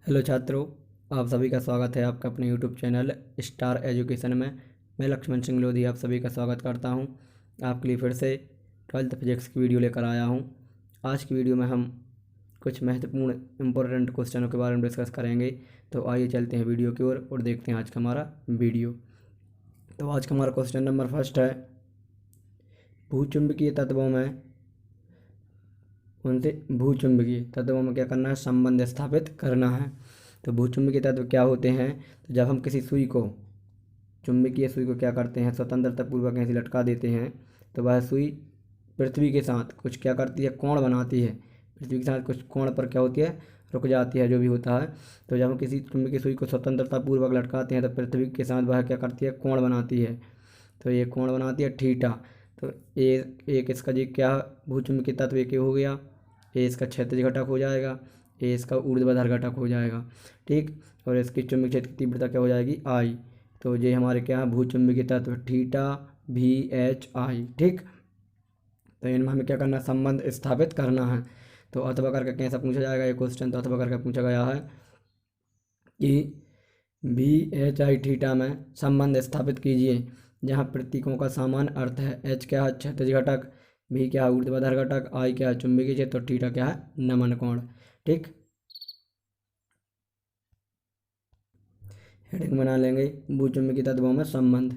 Hello छात्रों, आप सभी का स्वागत है आपका अपने यूट्यूब चैनल स्टार एजुकेशन में। मैं लक्ष्मण सिंह लोधी आप सभी का स्वागत करता हूं। आपके लिए फिर से 12th फिजिक्स की वीडियो लेकर आया हूं। आज की वीडियो में हम कुछ महत्वपूर्ण इम्पोर्टेंट क्वेश्चनों के बारे में डिस्कस करेंगे। तो आइए चलते हैं वीडियो की ओर और देखते हैं आज का हमारा वीडियो। तो आज का हमारा क्वेश्चन नंबर फर्स्ट है, भूचुंबकीय तत्वों में उनसे भूचुंबकीय तत्वों में क्या करना है, संबंध स्थापित करना है। तो भूचुंबकीय तत्व क्या होते हैं? तो जब हम किसी सुई को, चुंबकीय सुई को क्या करते हैं, स्वतंत्रता पूर्वक ऐसे लटका देते हैं तो वह सुई पृथ्वी के साथ कुछ क्या करती है, कोण बनाती है। पृथ्वी के साथ कुछ कोण पर क्या होती है, रुक जाती है, जो भी होता है। तो जब हम किसी चुंबकीय सुई को स्वतंत्रता पूर्वक लटकाते हैं तो पृथ्वी के साथ वह क्या करती है, कोण बनाती है। तो ये कोण बनाती है थीटा। तो एक इसका जी क्या भूचुंबकीय तत्व एक हो गया, ए इसका क्षैतिज घटक हो जाएगा, ए इसका ऊर्ध्वाधर घटक हो जाएगा। ठीक, और इसकी चुंबकीय क्षेत्र की तीव्रता क्या हो जाएगी, आई। तो ये हमारे क्या है, भूचुंबकीय तत्व थीटा भी एच आई। ठीक, तो इनमें हमें क्या करना है, संबंध स्थापित करना है। तो अथवा करके कैसा पूछा जाएगा ये क्वेश्चन, तो अथवा करके पूछा गया है कि बी एच आई थीटा में संबंध स्थापित कीजिए जहाँ प्रतीकों का समान अर्थ है। एच क्या है, क्षैतिज घटक, भी क्या है, ऊर्ध्वाधर घटक, आई क्या है, चुंबकीय क्षेत्र, और थीटा क्या है, नमन कोण। ठीक, हेडिंग बना लेंगे भूचुंबकीय तत्वों में संबंध।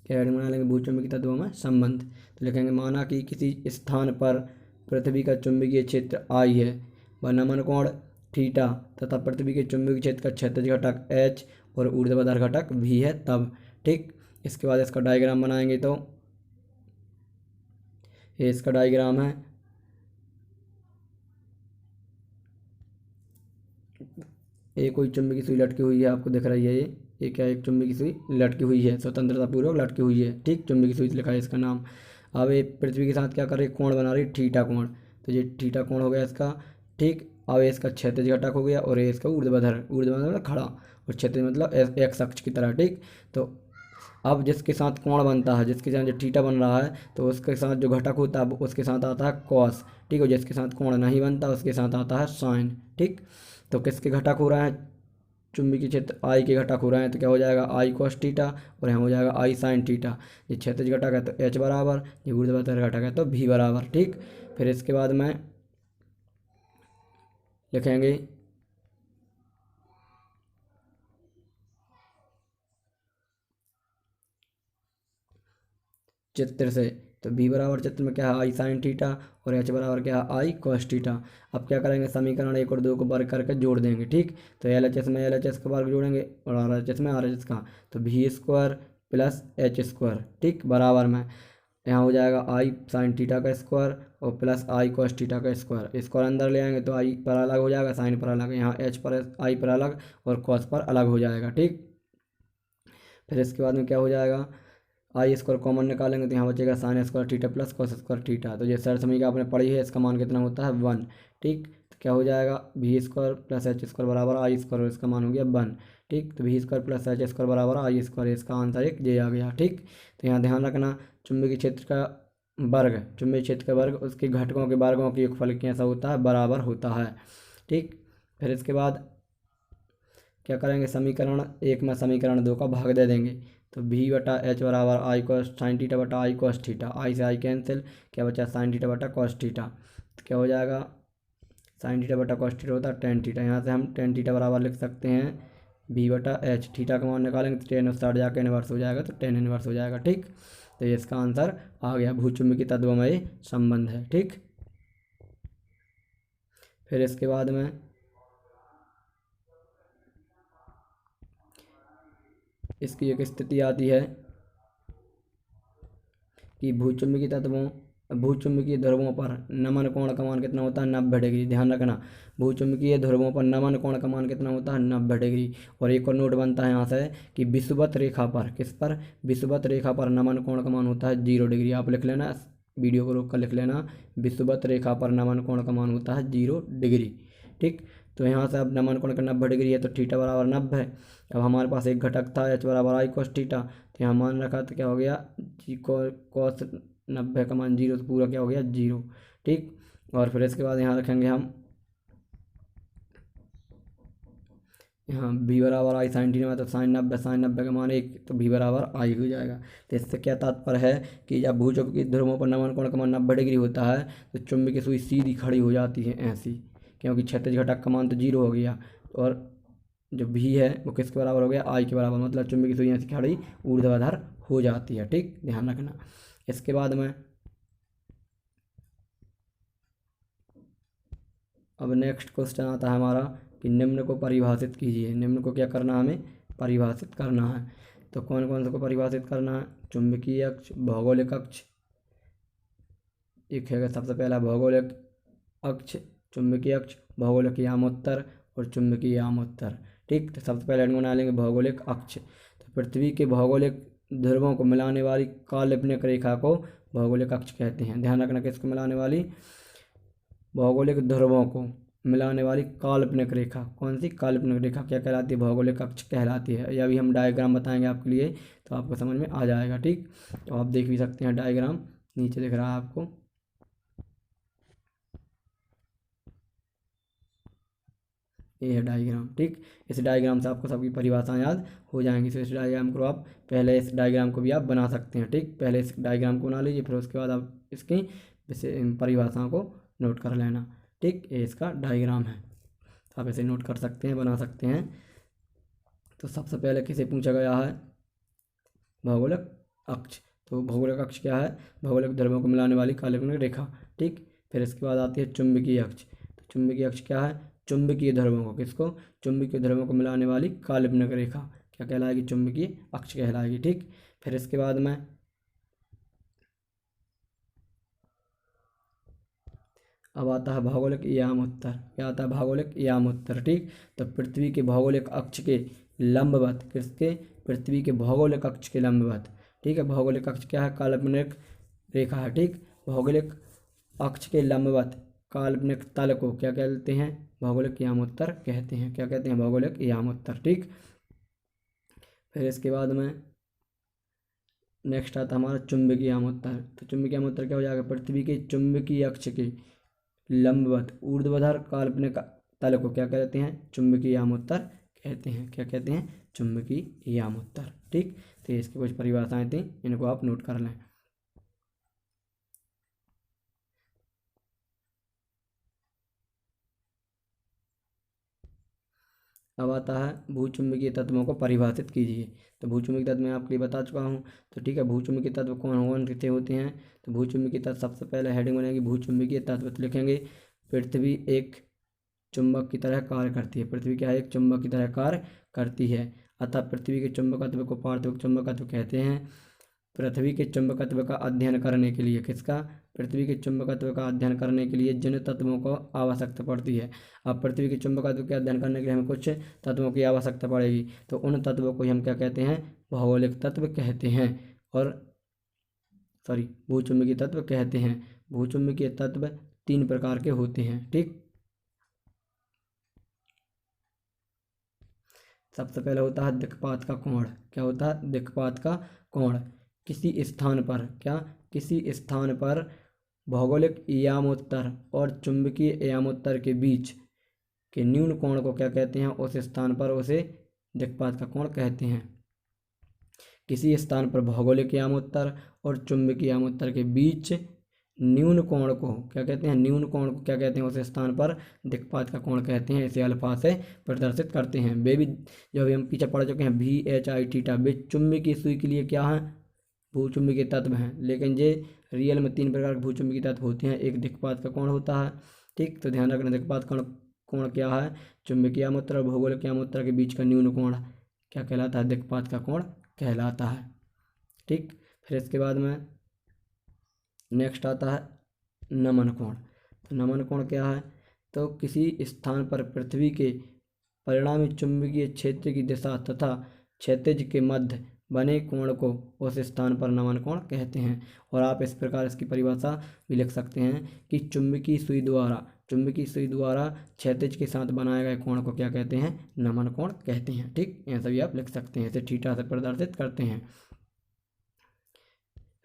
क्या हेडिंग बना लेंगे, भूचुंबकीय तत्वों में संबंध। तो लिखेंगे, माना कि किसी स्थान पर पृथ्वी का चुंबकीय क्षेत्र आई है व नमन कोण थीटा तथा पृथ्वी के चुंबकीय क्षेत्र का क्षैतिज घटक एच और ऊर्ध्वाधर घटक भी है तब। ठीक, इसके बाद इसका डायग्राम बनाएंगे। तो ये इसका डायग्राम है। ये कोई चुंबकीय सुई लटकी हुई है, आपको दिख रही है ये क्या, एक चुंबकीय सुई लटकी हुई है, स्वतंत्रता पूर्वक लटकी हुई है। ठीक, चुंबकीय सुई लिखा है इसका नाम। अब ये पृथ्वी के साथ क्या कर रही है, कोण बना रही है, थीटा कोण। तो ये थीटा कोण हो गया इसका। ठीक, अब ये इसका क्षैतिज घटक हो गया और ये इसका ऊर्ध्वाधर, ऊर्ध्वाधर मतलब खड़ा, और क्षैतिज मतलब एक्स अक्ष की तरह। ठीक, तो अब जिसके साथ कोण बनता है, जिसके साथ जो थीटा बन रहा है, तो उसके साथ जो घटक होता है उसके साथ आता है कॉस। ठीक है, जिसके साथ कोण नहीं बनता उसके साथ आता है साइन। ठीक, तो किसके घटक हो रहा है, चुंबकीय क्षेत्र आई के घटक हो रहे हैं, तो क्या हो जाएगा, आई कॉस थीटा, और यहाँ हो जाएगा आई साइन थीटा। ये क्षैतिज घटक है तो एच बराबर, ये ऊर्ध्वाधर घटक है तो भी बराबर। ठीक, फिर इसके बाद में लिखेंगे चित्र से। तो बी बराबर चित्र में क्या है, आई साइन थीटा, और एच बराबर क्या है, आई कॉस थीटा। अब क्या करेंगे, समीकरण एक और दो को वर्ग करके जोड़ देंगे। ठीक, तो एल एच एस में एल एच एस का वर्ग जोड़ेंगे और आर एच एस में आर एच एस का। तो भी स्क्वायर प्लस एच स्क्वायर, ठीक, बराबर में यहाँ हो जाएगा आई साइन थीटा का स्क्वायर और प्लस आई कॉस थीटा का स्क्वायर। स्क्वायर अंदर ले आएंगे तो आई पर अलग हो जाएगा, साइन पर अलग, यहाँ एच पर आई पर अलग और कॉस पर अलग हो जाएगा। ठीक, फिर इसके बाद में क्या हो जाएगा, आई स्क्वायर कॉमन निकालेंगे तो यहाँ बचेगा sine square theta plus cos square theta. तो ये सर समीकरण आपने पढ़ी है, इसका मान कितना होता है, 1। ठीक, तो क्या हो जाएगा, भी स्क्वायर प्लस एच स्क्वायर बराबर आई स्क्वायर, और इसका मान हो गया 1। ठीक, तो भी स्क्वायर प्लस एच स्क्वायर बराबर आई स्क्वायर, इसका आंसर एक ये आ गया। ठीक, तो यहाँ ध्यान रखना, चुंबकीय क्षेत्र का वर्ग, चुंबकीय क्षेत्र का वर्ग उसके घटकों के वर्गों की योगफल कैसा होता है, बराबर होता है। ठीक, फिर इसके बाद क्या करेंगे, समीकरण एक में समीकरण दो का भाग दे देंगे। तो भी बटा एच बराबर आई कॉस साइन थीटा बटा आई कॉस थीटा, आई से आई कैंसिल, क्या बचा, साइन थीटा बटा कॉस थीटा। तो क्या हो जाएगा, साइन थीटा बटा कॉस थीटा होता है टेन थीटा, यहाँ से हम टेन थीटा बराबर लिख सकते हैं बी बटा एच। थीटा का मान निकालेंगे तो टेन उससे हट जाकर इनवर्स हो जाएगा, तो टेन इनवर्स हो जाएगा। ठीक, तो ये इसका आंसर आ गया, भूचुंबकीय तत्वों में ये संबंध है। ठीक, फिर इसके बाद में इसकी एक स्थिति आती है कि भूचुंबकीय ध्रुवों पर नमन कोण का मान कितना होता है, 90 डिग्री। ध्यान रखना, भूचुंबकीय ध्रुवों पर नमन कोण का मान कितना होता है, 90 डिग्री। और एक और नोट बनता है यहाँ से कि विषुवत रेखा पर, किस पर, विषुवत रेखा पर नमन कोण का मान होता है 0 डिग्री। आप लिख लेना, वीडियो को रोक कर लिख लेना, विषुवत रेखा पर नमन कोण का मान होता है 0 डिग्री। ठीक, तो यहाँ से अब नमन कोण का 90 डिग्री है तो थीटा बराबर 90 है। अब हमारे पास एक घटक था एच बराबर आई कॉस थीटा, तो यहाँ मान रखा तो क्या हो गया, जी कॉस 90 का मान 0, तो पूरा क्या हो गया 0। ठीक, और फिर इसके बाद यहाँ रखेंगे हम यहाँ भी बराबर आई साइन थीटा में, तो साइन 90 का मान 1, तो भी बराबर आई हो जाएगा। तो इससे क्या तात्पर्य है कि जब भूचुंबकीय ध्रुवों पर नमन कोण का मान 90 डिग्री होता है तो चुंबकीय सुई सीधी खड़ी हो जाती है ऐसी, क्योंकि क्षैतिज घटक का मान तो 0 हो गया, और जो भी है वो किसके बराबर हो गया, आई के बराबर, मतलब चुंबकीय सुई ऐसी खड़ी ऊर्ध्वाधर हो जाती है। ठीक, ध्यान रखना। इसके बाद में अब नेक्स्ट क्वेश्चन आता है हमारा कि निम्न को परिभाषित कीजिए। निम्न को क्या करना है, हमें परिभाषित करना है। तो कौन कौन से को परिभाषित करना है, चुंबकीय अक्ष, भौगोलिक अक्ष, एक है सबसे पहला भौगोलिक अक्ष, चुंबकीय अक्ष, भौगोलिक यामोत्तर और चुंबकीय यामोत्तर। ठीक, तो सबसे पहले हम बना लेंगे भौगोलिक अक्ष। तो पृथ्वी के भौगोलिक ध्रुवों को मिलाने वाली काल्पनिक रेखा को भौगोलिक अक्ष कहते हैं। ध्यान रखना, किसको मिलाने वाली, भौगोलिक ध्रुवों को मिलाने वाली काल्पनिक रेखा, कौन सी काल्पनिक रेखा क्या कहलाती है, भौगोलिक अक्ष कहलाती है। या अभी हम डायग्राम बताएंगे आपके लिए तो आपको समझ में आ जाएगा। ठीक, तो आप देख भी सकते हैं डायग्राम, नीचे दिख रहा है आपको, ये है डायग्राम। ठीक, इस डायग्राम से आपको सबकी परिभाषाएं याद हो जाएंगी। तो इस डायग्राम को आप पहले, इस डायग्राम को भी आप बना सकते हैं। ठीक, पहले इस डायग्राम को बना लीजिए, फिर उसके बाद आप इसकी परिभाषाओं को नोट कर लेना। ठीक, ये इसका डायग्राम है, आप इसे नोट कर सकते हैं, बना सकते हैं। तो सबसे पहले किसे पूछा गया है, भौगोलिक अक्ष। तो भौगोलिक अक्ष क्या है, भौगोलिक ध्रुवों को मिलाने वाली काल्पनिक रेखा। ठीक, फिर इसके बाद आती है चुंबकीय अक्ष। तो चुंबकीय अक्ष क्या है, चुंबकीय ध्रुवों को, किसको, चुंबकीय ध्रुवों को मिलाने वाली काल्पनिक रेखा क्या कहलाएगी, चुंबकीय अक्ष कहलाएगी। ठीक, फिर इसके बाद में अब आता है भौगोलिक यामोत्तर। क्या आता है, भौगोलिक यामोत्तर। ठीक, तो पृथ्वी के भौगोलिक अक्ष के लंबवत, किसके, पृथ्वी के भौगोलिक अक्ष के लंबवत। ठीक है, भौगोलिक अक्ष क्या है, काल्पनिक रेखा है। ठीक, भौगोलिक अक्ष के लंबवत काल्पनिक तल को क्या कहते हैं, भौगोलिक यामोत्तर कहते हैं। क्या कहते हैं, भौगोलिक यामोत्तर। ठीक, फिर इसके बाद में नेक्स्ट आता है हमारा चुंबकीय यामोत्तर। तो चुंबकीय यामोत्तर क्या हो जाएगा, पृथ्वी के चुंबकीय अक्ष के लंबवत ऊर्ध्वाधर काल्पनिक तल को क्या कहते हैं, चुंबकीय यामोत्तर कहते हैं। क्या कहते हैं, चुंबकीय यामोत्तर। ठीक, तो इसकी कुछ परिभाषाएं थी, इनको आप नोट कर लें। अब आता है भूचुंबकीय तत्वों को परिभाषित कीजिए। तो भूचुंबकीय तत्व मैं आपके लिए बता चुका हूँ। तो ठीक है, भूचुंबकीय तत्व कौन कौन से होते हैं। तो भूचुंबकीय तत्व सबसे पहले हेडिंग बनेगी भूचुंबकीय तत्व, तो लिखेंगे पृथ्वी एक चुंबक की तरह कार्य करती है। पृथ्वी क्या है, एक चुंबक की तरह कार्य करती है, अतः पृथ्वी के चुंबकत्व को पार्थिव चुंबकत्व कहते हैं। पृथ्वी के चुंबकत्व का अध्ययन करने के लिए, किसका, पृथ्वी के चुंबकत्व का अध्ययन करने के लिए जिन तत्वों को आवश्यकता पड़ती है। अब पृथ्वी के चुंबकत्व के अध्ययन करने के लिए हमें कुछ तत्वों की आवश्यकता पड़ेगी, तो उन तत्वों को हम क्या कहते हैं, भौगोलिक तत्व कहते हैं। और भूचुंबकीय तत्व कहते हैं। भूचुंबकीय तत्व 3 प्रकार के होते हैं। ठीक, सबसे पहले होता है दिक्पात का कोण। क्या होता है, दिक्पात का कोण। किसी स्थान पर, क्या, किसी स्थान पर भौगोलिक यामोत्तर और चुंबकीय यामोत्तर के बीच के न्यून कोण को क्या कहते हैं, उस स्थान पर उसे दिक्पात का कोण कहते हैं। किसी स्थान पर भौगोलिक यामोत्तर और चुंबकीय यामोत्तर के बीच न्यून कोण को क्या कहते हैं, न्यून कोण को क्या कहते हैं, उस स्थान पर दिक्पात का कोण कहते हैं। इसे अल्फा से प्रदर्शित करते हैं। वे भी जो अभी हम पीछे पढ़ चुके हैं, भी एच आई थीटा, वे चुंबकीय सुई के लिए क्या है, भूचुंबकीय तत्व हैं। लेकिन ये रियल में 3 प्रकार के भूचुंबकीय तत्व होते हैं। एक दिक्पात का कोण होता है। ठीक, तो ध्यान रखना, दिक्पात कोण क्या है, चुंबकीय यामोत्तर और भौगोलिक यामोत्तर के बीच का न्यून कोण क्या कहलाता है, दिक्पात का कोण कहलाता है। ठीक, फिर इसके बाद में नेक्स्ट आता है नमन कोण। तो नमन कोण क्या है, तो किसी स्थान पर पृथ्वी के परिणामी चुंबकीय क्षेत्र की दिशा तथा क्षैतिज के मध्य बने कोण को उस स्थान पर नमन कोण कहते हैं। और आप इस प्रकार इसकी परिभाषा भी लिख सकते हैं कि चुंबकीय सुई द्वारा क्षैतिज के साथ बनाए गए कोण को क्या कहते हैं, नमन कोण कहते हैं। ठीक, ऐसा भी आप लिख सकते हैं, इसे थीटा से प्रदर्शित करते हैं।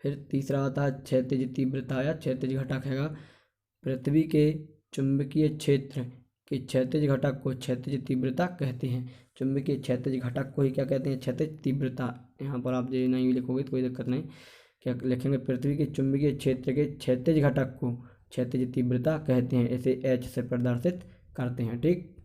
फिर तीसरा आता है क्षैतिज तीव्रता या क्षैतिज घटक हैगा। पृथ्वी के चुंबकीय क्षेत्र कि क्षैतिज घटक को क्षैतिज तीव्रता कहते हैं। चुंबकीय क्षैतिज घटक को ही क्या कहते हैं? क्षैतिज तीव्रता। यहाँ पर आप ये नहीं लिखोगे तो कोई दिक्कत नहीं, क्या लिखेंगे? पृथ्वी के चुंबकीय क्षेत्र के क्षैतिज घटक को क्षैतिज तीव्रता कहते हैं, इसे H से प्रदर्शित करते हैं। ठीक।